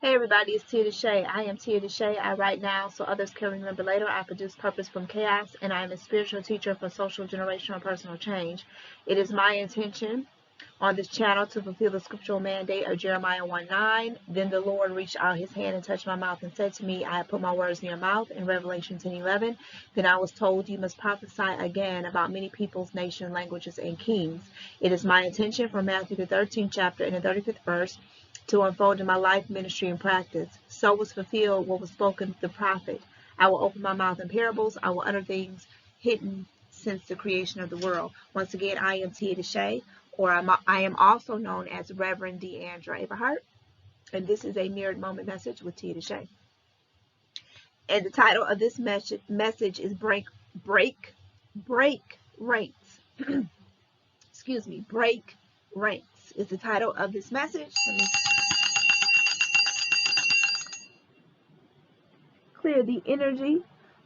Hey everybody, it's Tia DeShay. I am Tia DeShay. I write now so others can remember later. I produce Purpose from Chaos, and I am a spiritual teacher for social, generational, and personal change. It is my intention on this channel to fulfill the scriptural mandate of Jeremiah 1:9. Then the Lord reached out his hand and touched my mouth and said to me, I have put my words in your mouth, in Revelation 10:11. Then I was told, you must prophesy again about many peoples, nations, languages, and kings. It is my intention from Matthew the 13th chapter and the 35th verse to unfold in my life, ministry, and practice. So was fulfilled what was spoken of the prophet. I will open my mouth in parables. I will utter things hidden since the creation of the world. Once again, I am Tia DeShay, or I am also known as Reverend Deandra Aberhart, and this is a mirrored moment message with Tia DeShay. And the title of this message is break ranks. Excuse me, break ranks is the title of this message. Let me clear the energy.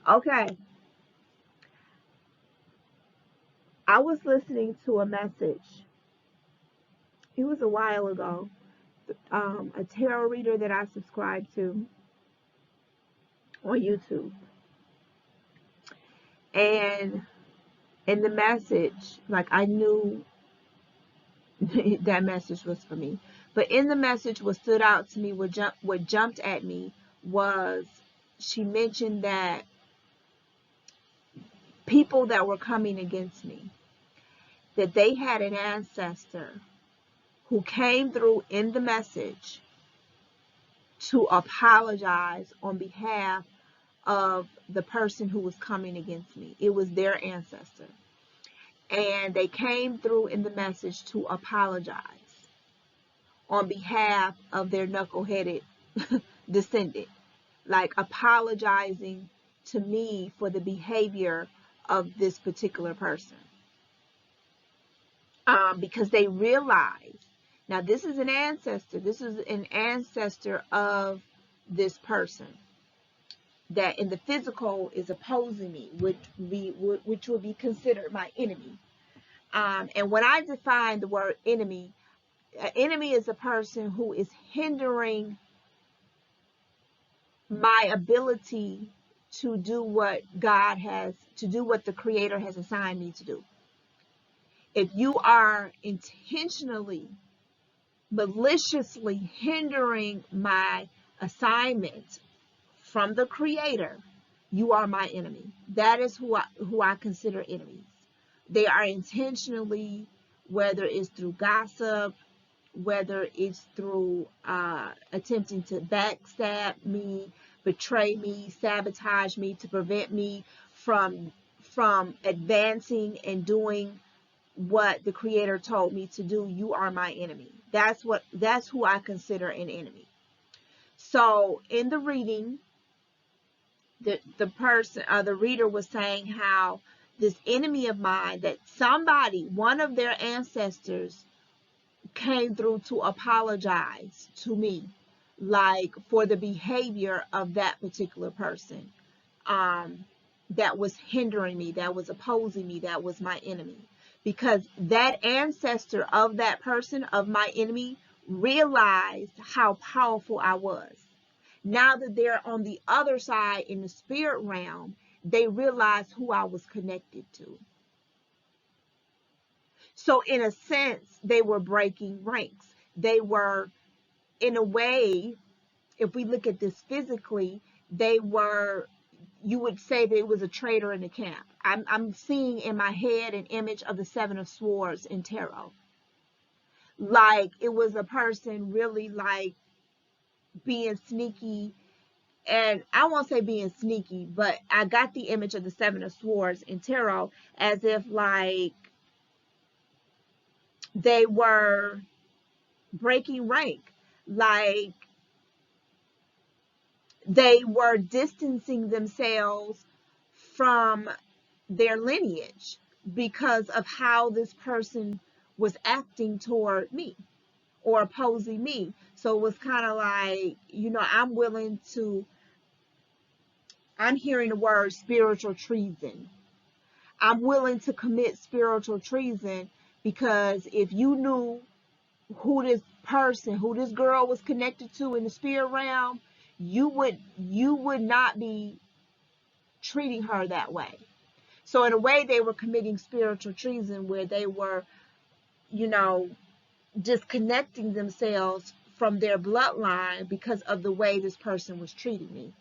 Okay. I was listening to a message. It was a while ago. A tarot reader that I subscribe to on YouTube. And in the message, like I knew that message was for me. But in the message, what stood out to me, what jumped at me was she mentioned that people that were coming against me, that they had an ancestor who came through in the message to apologize on behalf of the person who was coming against me. It was their ancestor. And they came through in the message to apologize on behalf of their knuckleheaded descendant, like apologizing to me for the behavior of this particular person. Because they realized, now this is an ancestor of this person that in the physical is opposing me, which would be considered my enemy. And when I define the word enemy, an enemy is a person who is hindering my ability to do what the Creator has assigned me to do. If you are intentionally, maliciously hindering my assignment from the Creator, you are my enemy. That is who I consider enemies. They are intentionally, whether it's through gossip, whether it's through attempting to backstab me, betray me, sabotage me, to prevent me from advancing and doing what the Creator told me to do. You are my enemy. That's who I consider an enemy. So in the reading, the reader was saying how this enemy of mine, that one of their ancestors came through to apologize to me, like for the behavior of that particular person, that was hindering me, that was opposing me, that was my enemy. Because that ancestor of that person, of my enemy, realized how powerful I was. Now that they're on the other side in the spirit realm, they realized who I was connected to. So in a sense, they were breaking ranks. They were, in a way, if we look at this physically, you would say that it was a traitor in the camp. I'm seeing in my head an image of the Seven of Swords in tarot. Like it was a person really like being sneaky, and I won't say being sneaky, but I got the image of the Seven of Swords in tarot as if like they were breaking rank, like they were distancing themselves from their lineage because of how this person was acting toward me or opposing me. So it was kind of like, I'm hearing the word spiritual treason. I'm willing to commit spiritual treason because if you knew who this person, who this girl was connected to in the spirit realm, you would not be treating her that way. So in a way, they were committing spiritual treason, where they were, you know, disconnecting themselves from their bloodline because of the way this person was treating me.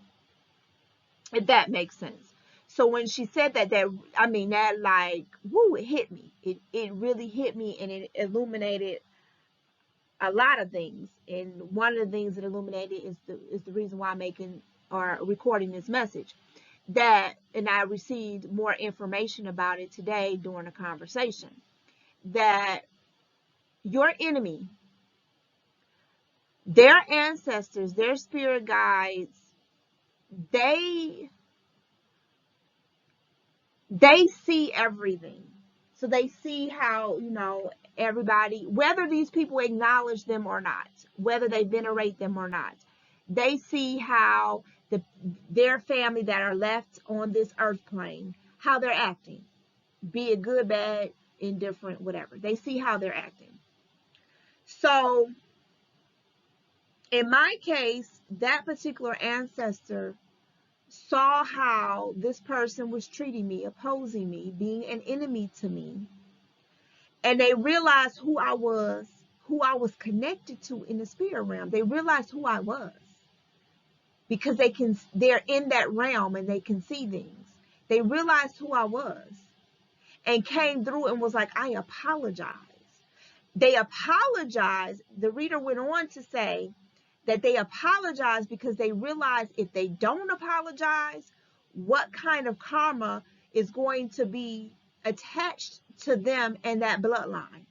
If that makes sense. So when she said that, I mean, that like, woo, it hit me. It really hit me, and it illuminated a lot of things. And one of the things it illuminated is the reason why I'm making or recording this message. And I received more information about it today during a conversation, that your enemy, their ancestors, their spirit guides, they see everything. So they see how, everybody, whether these people acknowledge them or not, whether they venerate them or not, they see how their family that are left on this earth plane, how they're acting, be it good, bad, indifferent, whatever. They see how they're acting. So in my case, that particular ancestor saw how this person was treating me, opposing me, being an enemy to me. And they realized who I was connected to in the spirit realm. They realized who I was, because they're in that realm and they can see things. They realized who I was and came through and was like, I apologize. They apologized. The reader went on to say that they apologize because they realize if they don't apologize, what kind of karma is going to be attached to them and that bloodline.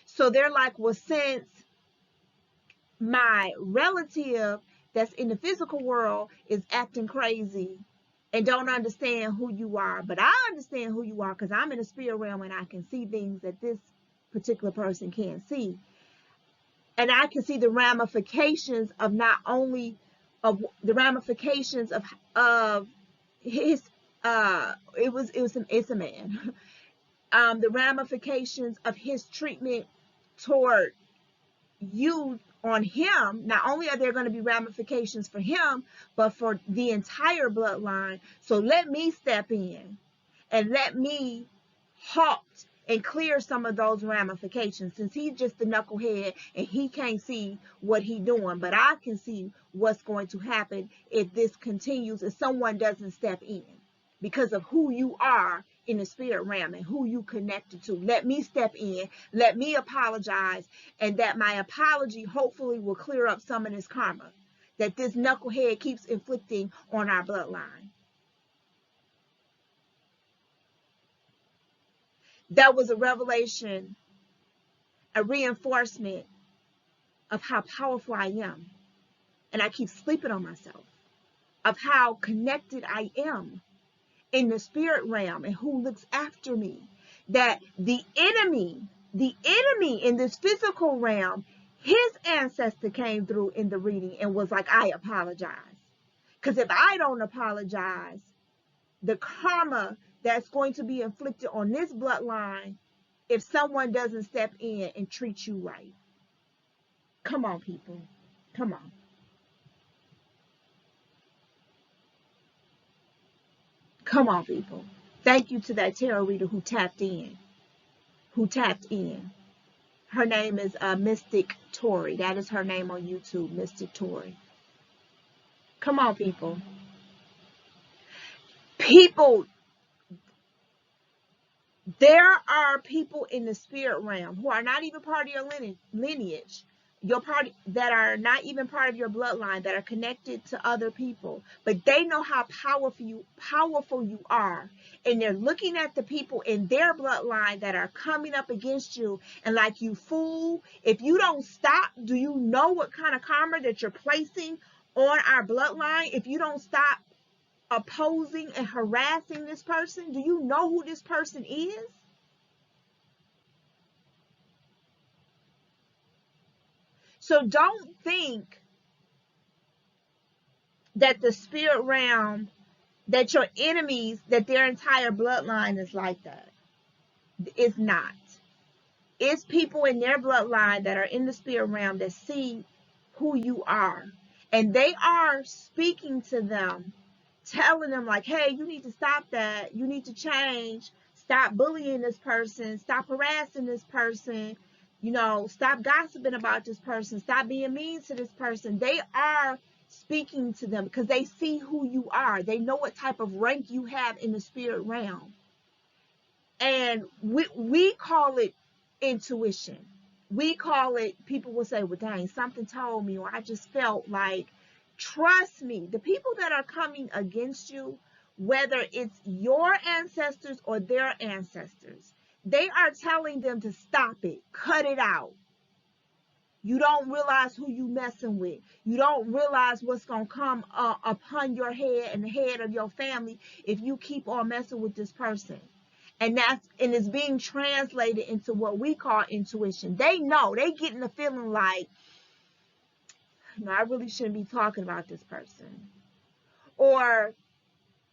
So they're like, well, since my relative that's in the physical world is acting crazy and don't understand who you are, but I understand who you are because I'm in the spirit realm and I can see things that this particular person can't see. And I can see the ramifications of not only of the ramifications of his it's a man. The ramifications of his treatment toward you on him. Not only are there going to be ramifications for him, but for the entire bloodline. So let me step in and let me halt and clear some of those ramifications, since he's just a knucklehead and he can't see what he's doing, but I can see what's going to happen if this continues, if someone doesn't step in, because of who you are in the spirit realm and who you connected to. Let me step in, let me apologize, and that my apology hopefully will clear up some of this karma that this knucklehead keeps inflicting on our bloodline. That was a revelation, a reinforcement of how powerful I am. And I keep sleeping on myself, of how connected I am in the spirit realm and who looks after me. That the enemy in this physical realm, his ancestor came through in the reading and was like, I apologize. Because if I don't apologize, the karma that's going to be inflicted on this bloodline if someone doesn't step in and treat you right. Come on, people. Come on. Come on, people. Thank you to that tarot reader who tapped in. Her name is Mystic Tori. That is her name on YouTube, Mystic Tori. Come on, people. People, there are people in the spirit realm who are not even part of your lineage, your part, that are not even part of your bloodline, that are connected to other people, but they know how powerful you are, and they're looking at the people in their bloodline that are coming up against you and like, you fool, if you don't stop, do you know what kind of karma that you're placing on our bloodline? If you don't stop opposing and harassing this person, do you know who this person is? So don't think that the spirit realm, that your enemies, that their entire bloodline is like that. It's not. It's people in their bloodline that are in the spirit realm that see who you are. And they are speaking to them, telling them like, hey, you need to stop that. You need to change. Stop bullying this person. Stop harassing this person. You know, stop gossiping about this person. Stop being mean to this person. They are speaking to them because they see who you are. They know what type of rank you have in the spirit realm. And we call it intuition. We call it, people will say, well, dang, something told me, or I just felt like, trust me, the people that are coming against you, whether it's your ancestors or their ancestors, they are telling them to stop it, cut it out. You don't realize who you messing with. You don't realize what's going to come upon your head and the head of your family if you keep on messing with this person. And it's being translated into what we call intuition. They know, they getting the feeling like, no, I really shouldn't be talking about this person. Or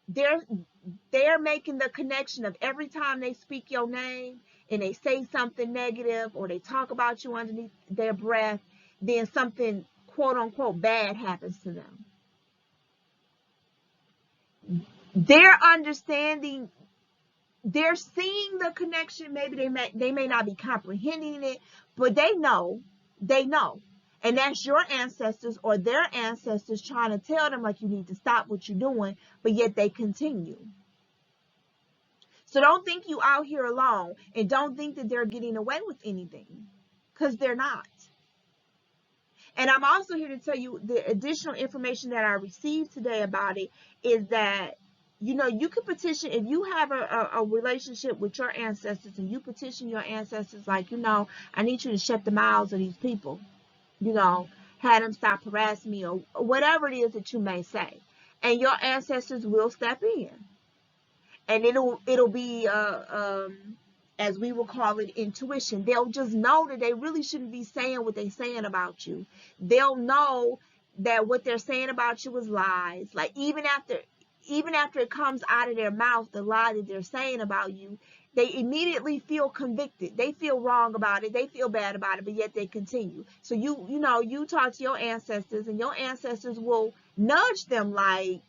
they're making the connection of every time they speak your name and they say something negative or they talk about you underneath their breath, then something quote unquote bad happens to them. They're understanding, they're seeing the connection. Maybe they may not be comprehending it, but they know. And that's your ancestors or their ancestors trying to tell them like, you need to stop what you're doing, but yet they continue. So don't think you out here alone, and don't think that they're getting away with anything, because they're not. And I'm also here to tell you the additional information that I received today about it is that, you know, you can petition, if you have a relationship with your ancestors and you petition your ancestors like, you know, I need you to shut the mouths of these people, you know, have them stop harassing me, or whatever it is that you may say. And your ancestors will step in. And it'll be as we will call it, intuition. They'll just know that they really shouldn't be saying what they're saying about you. They'll know that what they're saying about you is lies. Like even after it comes out of their mouth, the lie that they're saying about you, they immediately feel convicted. They feel wrong about it. They feel bad about it, but yet they continue. So you talk to your ancestors, and your ancestors will nudge them like,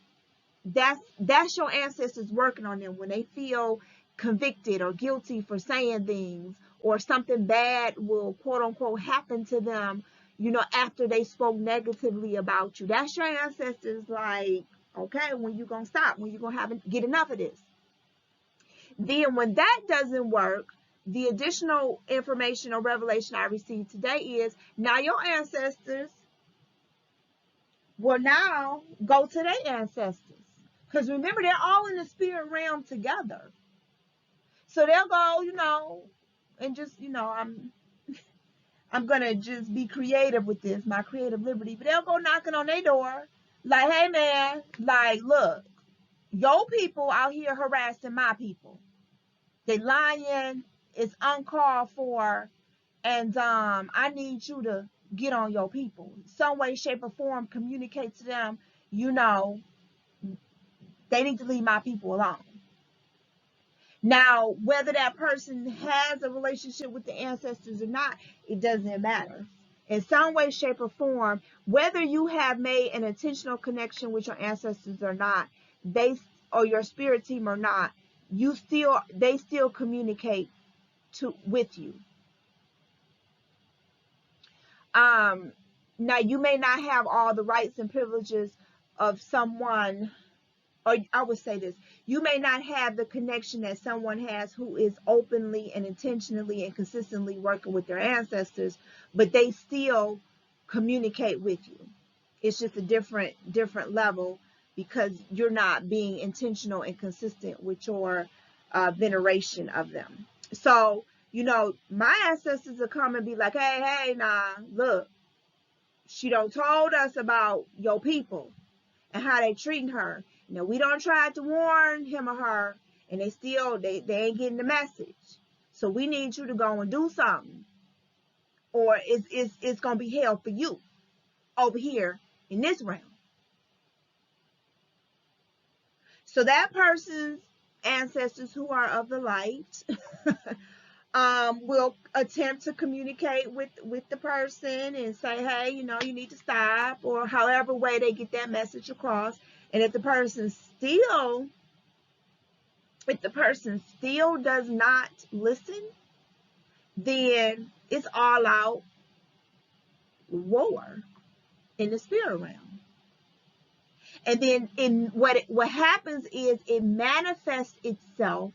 that's your ancestors working on them when they feel convicted or guilty for saying things, or something bad will quote unquote happen to them, you know, after they spoke negatively about you. That's your ancestors like, okay, when you gonna stop? When you gonna get enough of this? Then when that doesn't work, the additional information or revelation I received today is now your ancestors will now go to their ancestors. Because remember, they're all in the spirit realm together. So they'll go, you know, and just, you know, I'm going to just be creative with this, my creative liberty. But they'll go knocking on their door like, hey, man, like, look, your people out here harassing my people. They lying, it's uncalled for, and I need you to get on your people. Some way, shape, or form, communicate to them, you know, they need to leave my people alone. Now, whether that person has a relationship with the ancestors or not, it doesn't matter. In some way, shape, or form, whether you have made an intentional connection with your ancestors or not, or your spirit team or not, they still communicate with you. Now, you may not have all the rights and privileges of someone, or I would say this, you may not have the connection that someone has who is openly and intentionally and consistently working with their ancestors, but they still communicate with you. It's just a different level, because you're not being intentional and consistent with your veneration of them. So, you know, my ancestors will come and be like, hey, nah, look, she done told us about your people and how they treating her. You know, we don't try to warn him or her, and they ain't getting the message. So we need you to go and do something, or it's gonna be hell for you over here in this realm. So that person's ancestors who are of the light will attempt to communicate with the person and say, hey, you need to stop, or however way they get that message across. And if the person still does not listen, then it's all out war in the spirit realm. And then what happens is it manifests itself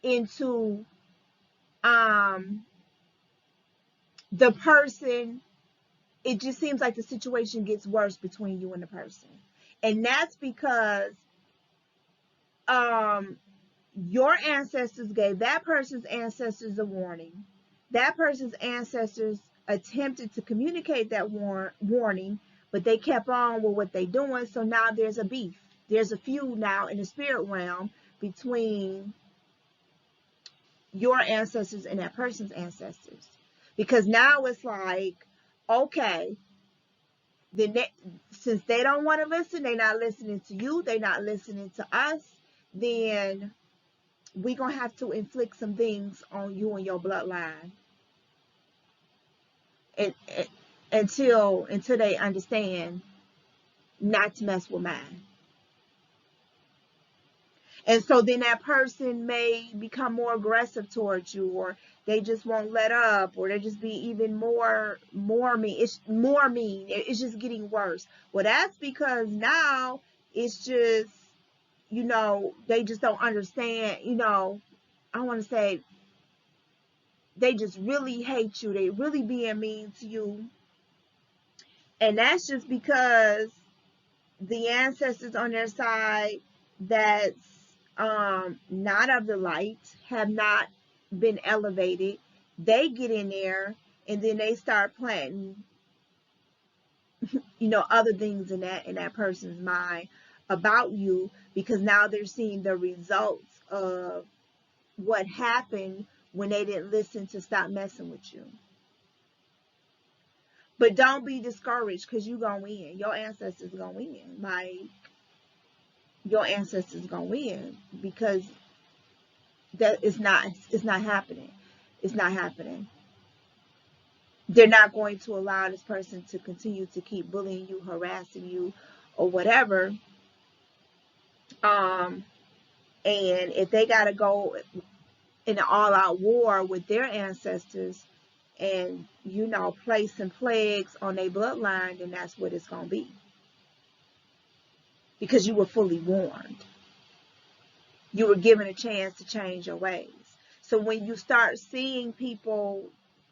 into the person. It just seems like the situation gets worse between you and the person. And that's because your ancestors gave that person's ancestors a warning. That person's ancestors attempted to communicate that warning, but they kept on with what they're doing. So now there's a beef. There's a feud now in the spirit realm between your ancestors and that person's ancestors. Because now it's like, okay, since they don't want to listen, they're not listening to you, they're not listening to us, then we're going to have to inflict some things on you and your bloodline. And until they understand not to mess with mine. And so then that person may become more aggressive towards you, or they just won't let up, or they just be even more mean. It's more mean. It's just getting worse. Well, that's because now it's just, they just don't understand, I want to say they just really hate you. They really being mean to you. And that's just because the ancestors on their side that's not of the light, have not been elevated, they get in there and then they start planting, other things in that person's mind about you, because now they're seeing the results of what happened when they didn't listen to stop messing with you. But don't be discouraged, because you're going to win. Your ancestors going to win. Like, your ancestors going to win, because it's not happening. It's not happening. They're not going to allow this person to continue to keep bullying you, harassing you, or whatever. And if they got to go in an all-out war with their ancestors and, placing plagues on their bloodline, then that's what it's going to be. Because you were fully warned. You were given a chance to change your ways. So when you start seeing people,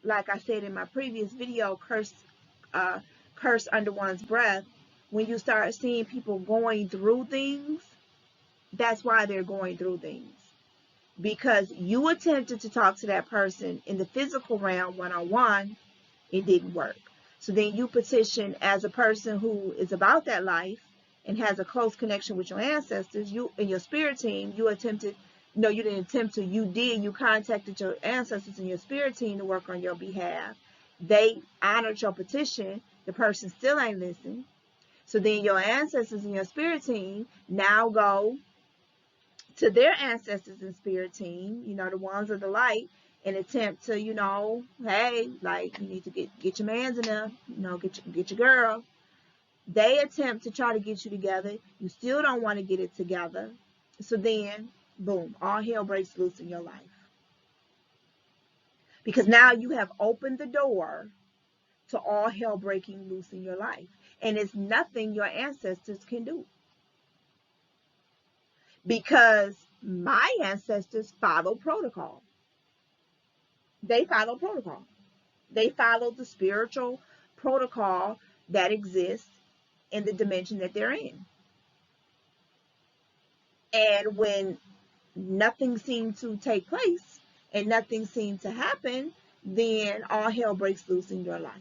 like I said in my previous video, curse under one's breath, when you start seeing people going through things, that's why they're going through things. Because you attempted to talk to that person in the physical realm one-on-one, it didn't work. So then you petition, as a person who is about that life and has a close connection with your ancestors, you and your spirit team, you attempted, no, you didn't attempt to, you contacted your ancestors and your spirit team to work on your behalf. They honored your petition. The person still ain't listening. So then your ancestors and your spirit team now go to their ancestors and spirit team, the ones of the light, and attempt to, hey, like, you need to get your mans in there, get your girl. They attempt to try to get you together. You still don't want to get it together. So then, boom, all hell breaks loose in your life. Because now you have opened the door to all hell breaking loose in your life. And it's nothing your ancestors can do. Because my ancestors follow protocol. They follow protocol. They follow the spiritual protocol that exists in the dimension that they're in. And when nothing seemed to take place and nothing seemed to happen, then all hell breaks loose in your life.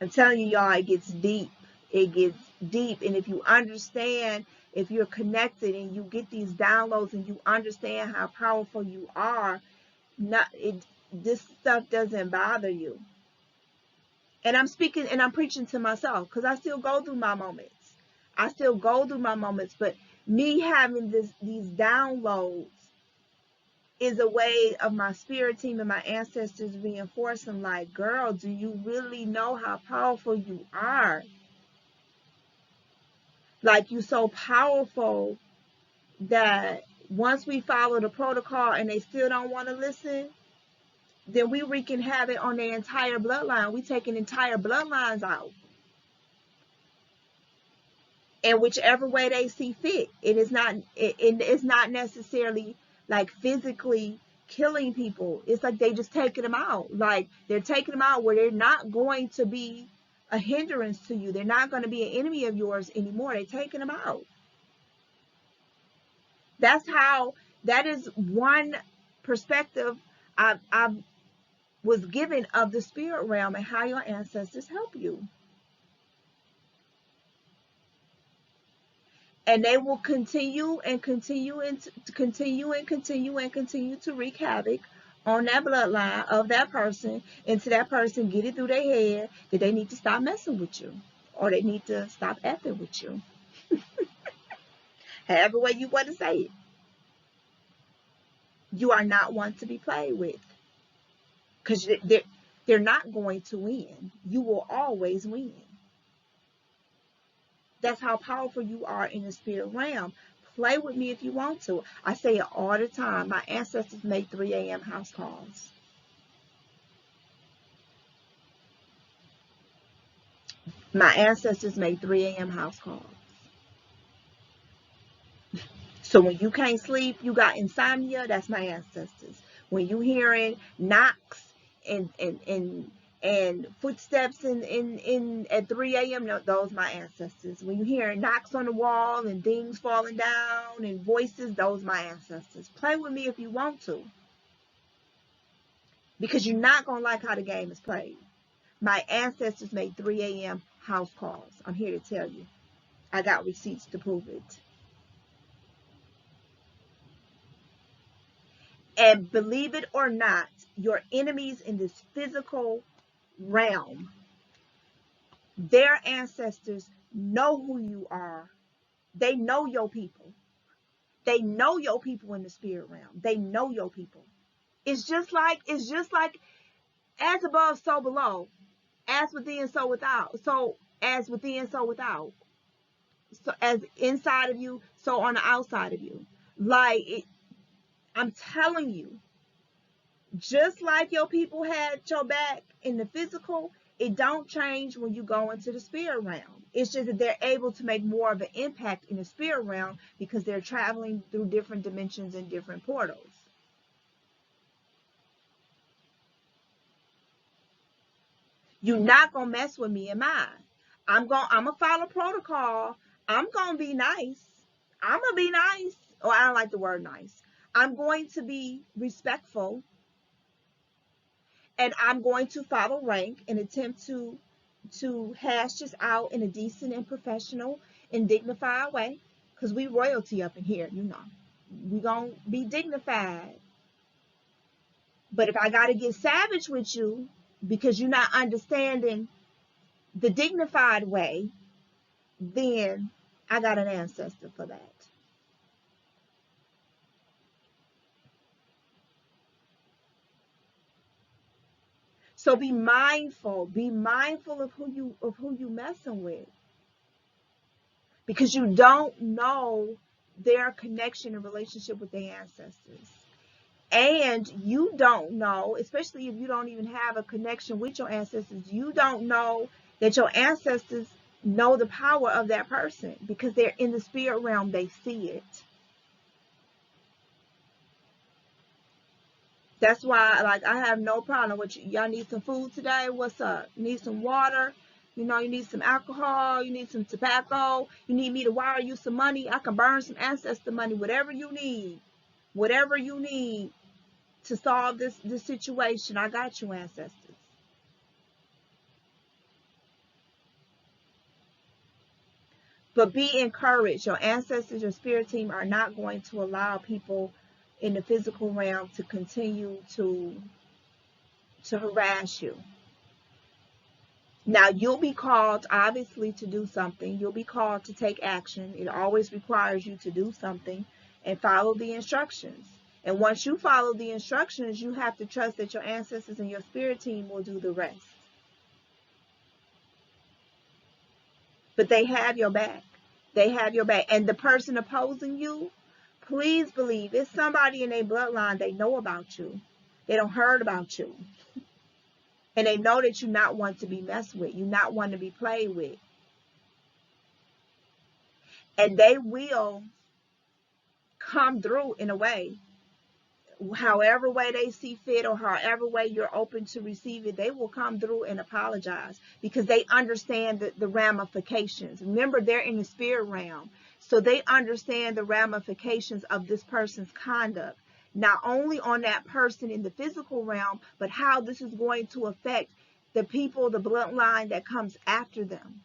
I'm telling you, y'all, it gets deep. It gets deep. And if you understand, if you're connected and you get these downloads and you understand how powerful you are, this stuff doesn't bother you. And I'm speaking and I'm preaching to myself, because I still go through my moments. But me having these downloads is a way of my spirit team and my ancestors reinforcing, like, girl, do you really know how powerful you are? Like, you so powerful that once we follow the protocol and they still don't want to listen, then we wreaking havoc on their entire bloodline. We taking entire bloodlines out. And whichever way they see fit. It's not necessarily like physically killing people. It's like they just taking them out. Like, they're taking them out where they're not going to be a hindrance to you. They're not going to be an enemy of yours anymore. They're taking them out. That is one perspective I was given of the spirit realm and how your ancestors help you. And they will continue and continue and continue and continue and continue to wreak havoc on that bloodline of that person until that person get it through their head that they need to stop messing with you, or they need to stop effing with you. However way you want to say it. You are not one to be played with, because they're not going to win. You will always win. That's how powerful you are in the spirit realm. Play with me if you want to. I say it all the time. My ancestors make 3 a.m. house calls. My ancestors make 3 a.m. house calls. So when you can't sleep, you got insomnia, that's my ancestors. When you hearing knocks and footsteps in at 3 a.m., no, those my ancestors. When you hearing knocks on the wall and things falling down and voices, those my ancestors. Play with me if you want to, because you're not going to like how the game is played. My ancestors made 3 a.m. house calls. I'm here to tell you. I got receipts to prove it. And believe it or not, your enemies in this physical realm, their ancestors know who you are. They know your people. They know your people in the spirit realm. They know your people. It's just like as above, so below. As within, so without. So as within, so without. So as inside of you, so on the outside of you. I'm telling you, just like your people had your back in the physical, it don't change when you go into the spirit realm. It's just that they're able to make more of an impact in the spirit realm because they're traveling through different dimensions and different portals. You're not gonna mess with me and mine. I'm gonna follow protocol. I'm gonna be nice. I'm gonna be nice. Oh, I don't like the word nice. I'm going to be respectful, and I'm going to follow rank and attempt to hash this out in a decent and professional and dignified way, because we royalty up in here, you know. We gonna be dignified. But if I gotta get savage with you because you're not understanding the dignified way, then I got an ancestor for that. So be mindful of who you messing with, because you don't know their connection and relationship with their ancestors. And you don't know, especially if you don't even have a connection with your ancestors, you don't know that your ancestors know the power of that person, because they're in the spirit realm, they see it. That's why, like, I have no problem with you. Y'all need some food today? What's up? You need some water? You know, you need some alcohol? You need some tobacco? You need me to wire you some money? I can burn some ancestor money. Whatever you need. Whatever you need to solve this situation, I got you, ancestors. But be encouraged. Your ancestors, your spirit team are not going to allow people in the physical realm to continue to harass you. Now, you'll be called, obviously, to do something. You'll be called to take action. It always requires you to do something and follow the instructions. And once you follow the instructions, you have to trust that your ancestors and your spirit team will do the rest. But they have your back. They have your back. And the person opposing you, please believe it's somebody in their bloodline they know about you. They don't heard about you. And they know that you're not one to be messed with. You're not one to be played with. And they will come through in a way, however way they see fit or however way you're open to receive it, they will come through and apologize because they understand the ramifications. Remember, they're in the spirit realm. So they understand the ramifications of this person's conduct, not only on that person in the physical realm, but how this is going to affect the people, the bloodline that comes after them,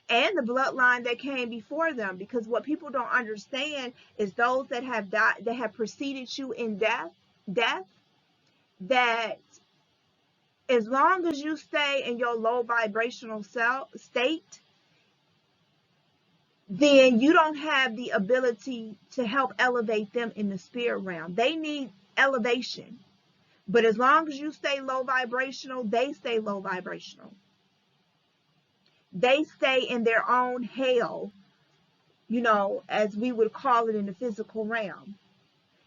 and the bloodline that came before them. Because what people don't understand is those that have died, that have preceded you in death, that as long as you stay in your low vibrational state, then you don't have the ability to help elevate them in the spirit realm. They need elevation. But as long as you stay low vibrational, they stay low vibrational. They stay in their own hell, as we would call it in the physical realm.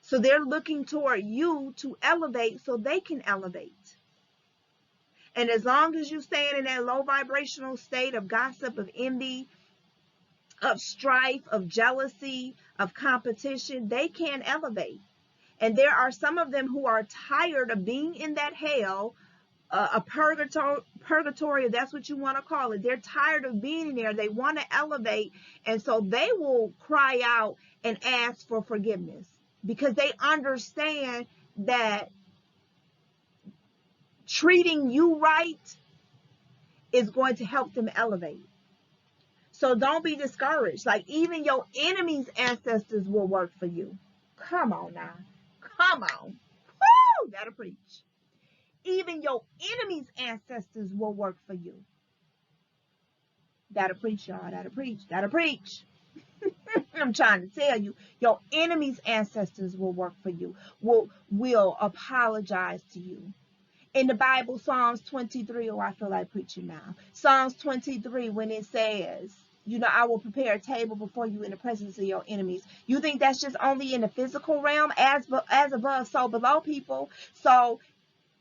So they're looking toward you to elevate so they can elevate. And as long as you stay in that low vibrational state of gossip, of envy, of strife, of jealousy, of competition, they can't elevate. And there are some of them who are tired of being in that hell, a purgatory, if that's what you want to call it. They're tired of being in there. They want to elevate. And so they will cry out and ask for forgiveness because they understand that treating you right is going to help them elevate. So don't be discouraged. Like, even your enemy's ancestors will work for you. Come on now. Come on. Woo! That'll preach. Even your enemy's ancestors will work for you. That'll preach, y'all. That'll preach. That'll preach. I'm trying to tell you, your enemy's ancestors will work for you, will apologize to you. In the Bible, Psalms 23, I feel like preaching now. Psalms 23, when it says, I will prepare a table before you in the presence of your enemies. You think that's just only in the physical realm? As above, so below, people. So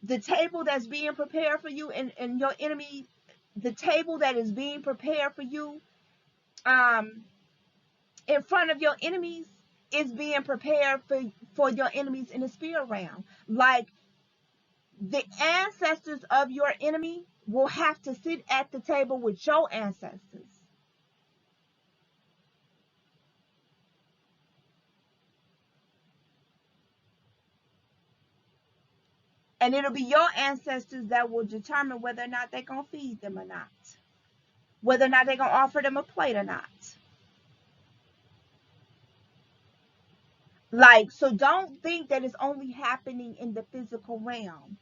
the table that's being prepared for you and your enemy, the table that is being prepared for you in front of your enemies is being prepared for your enemies in the spirit realm. Like, the ancestors of your enemy will have to sit at the table with your ancestors. And it'll be your ancestors that will determine whether or not they're going to feed them or not. Whether or not they're going to offer them a plate or not. Like, so don't think that it's only happening in the physical realm.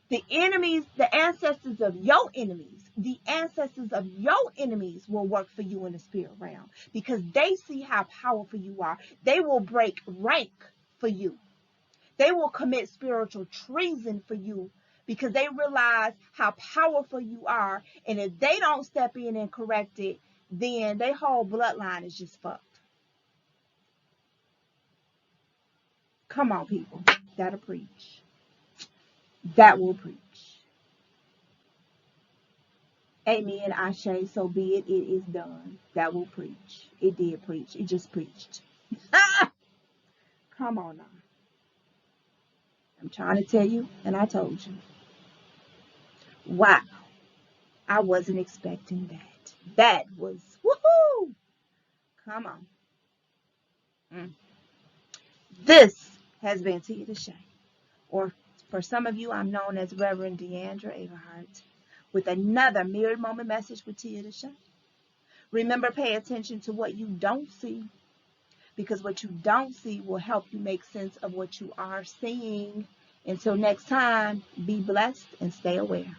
The enemies, the ancestors of your enemies, the ancestors of your enemies will work for you in the spirit realm because they see how powerful you are. They will break rank for you. They will commit spiritual treason for you because they realize how powerful you are. And if they don't step in and correct it, then their whole bloodline is just fucked. Come on, people. That'll preach. That will preach. Amen. Ashe, so be it. It is done. That will preach. It did preach. It just preached. Come on now. I'm trying to tell you, and I told you. Wow. I wasn't expecting that. That was, woohoo! Come on. This has been Tia DeShay. Or for some of you, I'm known as Reverend Deandra Everhart, with another Mirrored Moment message with Tia DeShay. Remember, pay attention to what you don't see, because what you don't see will help you make sense of what you are seeing. Until next time, be blessed and stay aware.